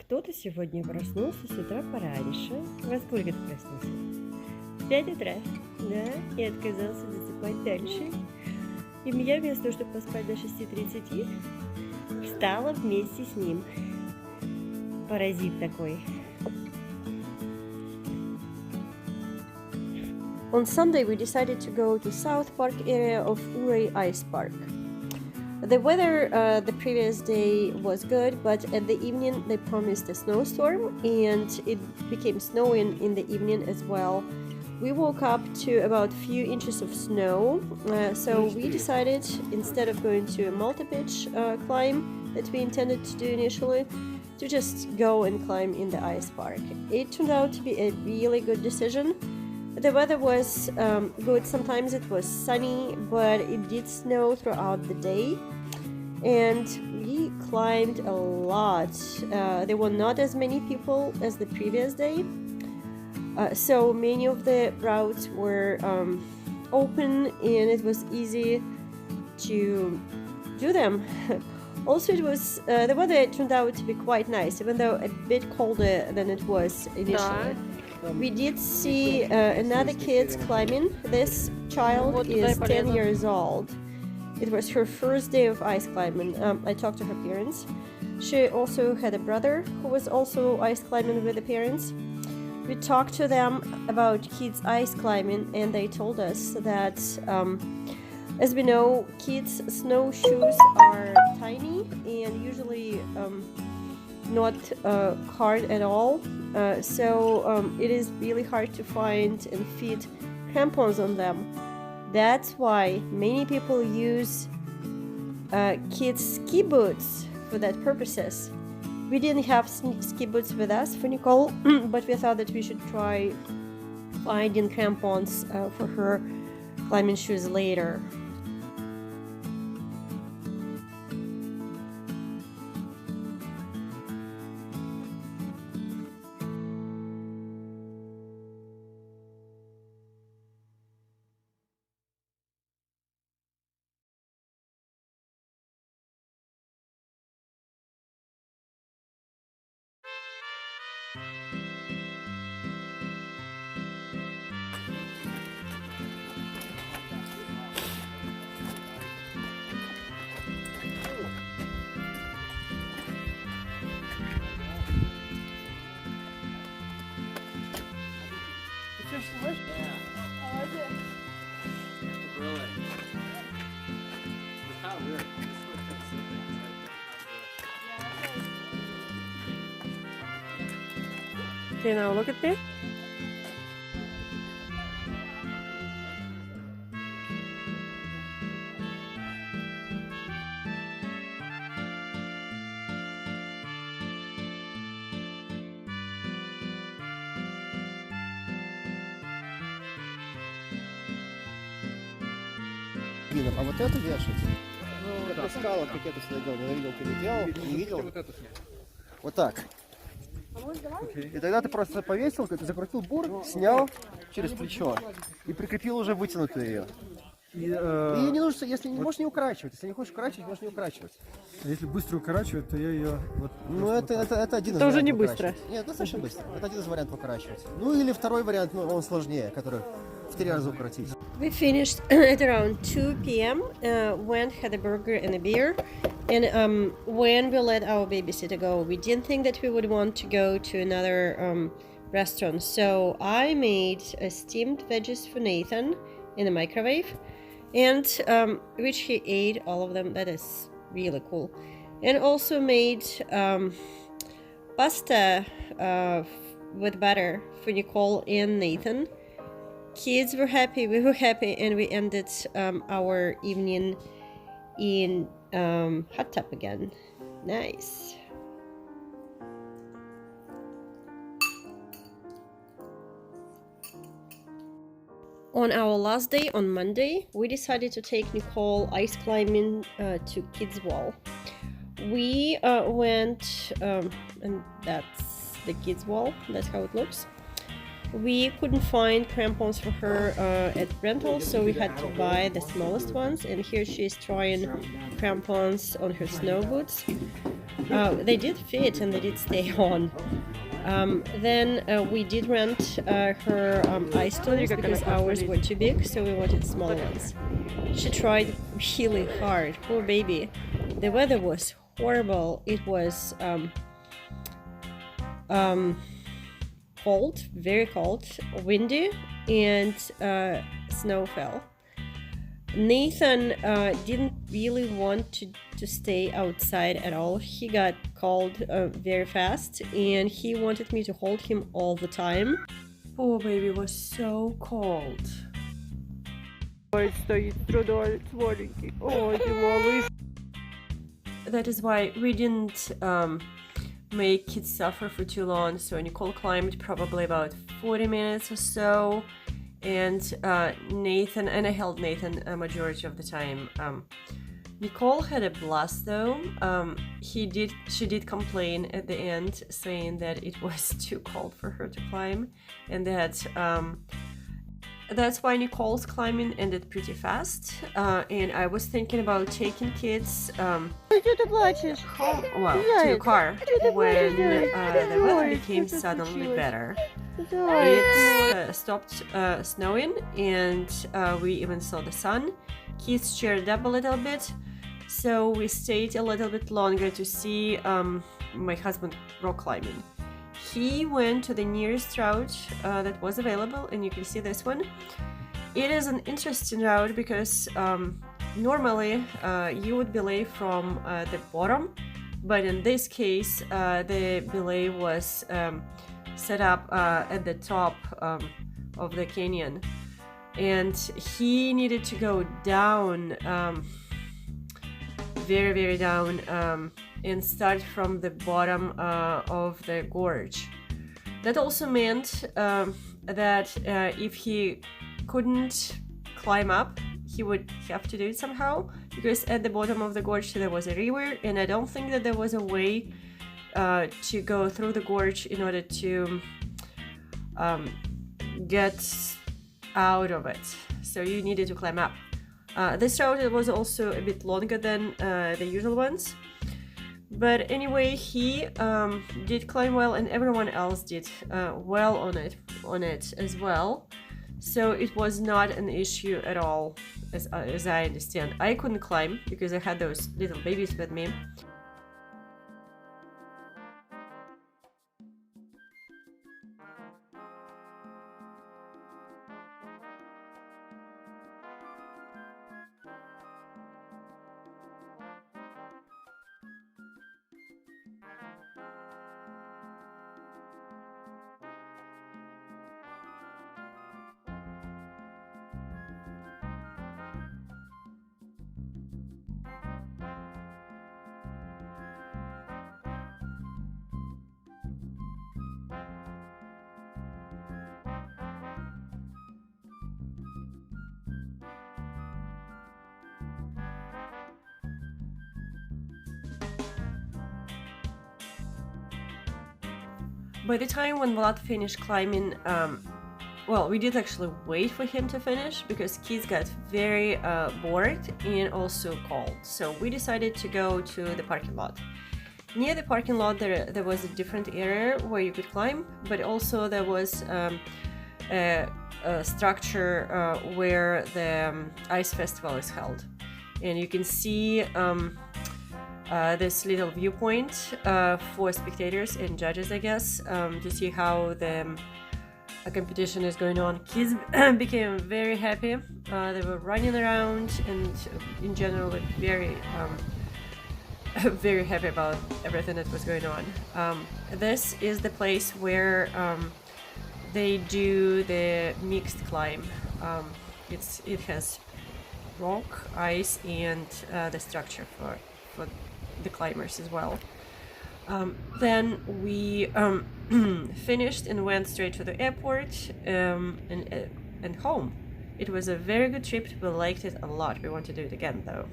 Кто-то сегодня проснулся с утра пораньше. Во сколько ты проснулся? В 5 утра, да, и отказался засыпать дальше. И я вместо того, чтобы поспать до 6:30, встала вместе с ним. Паразит такой. On Sunday we decided to go to South Park area of Ouray Ice Park. The weather the previous day was good, but at the evening they promised a snowstorm and it became snowing in the evening as well. We woke up to about few inches of snow, so we decided, instead of going to a multi-pitch climb that we intended to do initially, to just go and climb in the ice park. It turned out to be a really good decision. The weather was good. Sometimes it was sunny, but it did snow throughout the day, and we climbed a lot. There were not as many people as the previous day, so many of the routes were open and it was easy to do them. Also, it was the weather turned out to be quite nice, even though a bit colder than it was initially. We did see another kid climbing. This child is 10 years old. It was her first day of ice climbing. I talked to her parents. She also had a brother who was also ice climbing with the parents. We talked to them about kids ice climbing, and they told us that, as we know, kids' snowshoes are tiny and usually not hard at all. So it is really hard to find and fit crampons on them. That's why many people use kids' ski boots for that purposes. We didn't have ski boots with us for Nicole, but we thought that we should try finding crampons for her climbing shoes later. Okay, now look at this. А вот это вешать? Ну, это скала, как это всегда делал. Я видел, ты не делал, не видел. Вот так. И тогда ты просто повесил, ты закрутил бур, снял через плечо и прикрепил уже вытянутую ее. И не нужно, если не можешь не укорачивать, если не хочешь укорачивать, можешь не укорачивать. Если быстро укорачивать, то я ее вот. Ну это один из вариантов. Это уже не быстро. Нет, достаточно быстро. Это один из вариантов укорачивать. Ну или второй вариант, но он сложнее, который в 3 раза укоротить. We finished at around 2 p.m. Went, had a burger and a beer. And when we let our babysitter go, we didn't think that we would want to go to another restaurant. So I made steamed veggies for Nathan in the microwave, and which he ate all of them. That is really cool. And also made pasta with butter for Nicole and Nathan. Kids were happy, we were happy, and we ended our evening in hot tub again. Nice. On our last day, on Monday, we decided to take Nicole ice climbing to Kids Wall. We went, and that's the Kids Wall, that's how it looks. We couldn't find crampons for her at rentals, so we had to buy the smallest ones, and here she is trying crampons on her snow boots. They did fit and they did stay on. Then we did rent her ice stones because ours were too big, so we wanted smaller ones. She tried really hard, poor baby. The weather was horrible. It was cold, very cold, windy, and snow fell. Nathan didn't really want to stay outside at all. He got cold very fast, and he wanted me to hold him all the time. Poor baby was so cold. That is why we didn't make kids suffer for too long. So Nicole climbed probably about 40 minutes or so, and Nathan, and I held Nathan a majority of the time. Nicole had a blast though. She did complain at the end, saying that it was too cold for her to climb, and that's why Nicole's climbing ended pretty fast. And I was thinking about taking kids to the car when the weather became suddenly better. It stopped snowing, and we even saw the sun. Kids cheered up a little bit, so we stayed a little bit longer to see my husband rock climbing. He went to the nearest route that was available, and you can see this one. It is an interesting route because normally you would belay from the bottom, but in this case the belay was set up at the top of the canyon, and he needed to go down, very down, and start from the bottom of the gorge. That also meant that if he couldn't climb up, he would have to do it somehow, because at the bottom of the gorge there was a river, and I don't think that there was a way to go through the gorge in order to get out of it. So you needed to climb up. This route was also a bit longer than the usual ones. But anyway, he did climb well, and everyone else did well on it as well. So it was not an issue at all, as I understand. I couldn't climb because I had those little babies with me. By the time when Vlad finished climbing, well, we did actually wait for him to finish because kids got very bored and also cold. So we decided to go to the parking lot. Near the parking lot there was a different area where you could climb, but also there was a structure where the ice festival is held. And you can see this little viewpoint for spectators and judges, I guess, to see how the competition is going on. Kids became very happy. They were running around and in general very very happy about everything that was going on. This is the place where they do the mixed climb. It has rock, ice, and the structure for the climbers as well. Then we finished and went straight to the airport and home. It was a very good trip. We liked it a lot. We want to do it again though.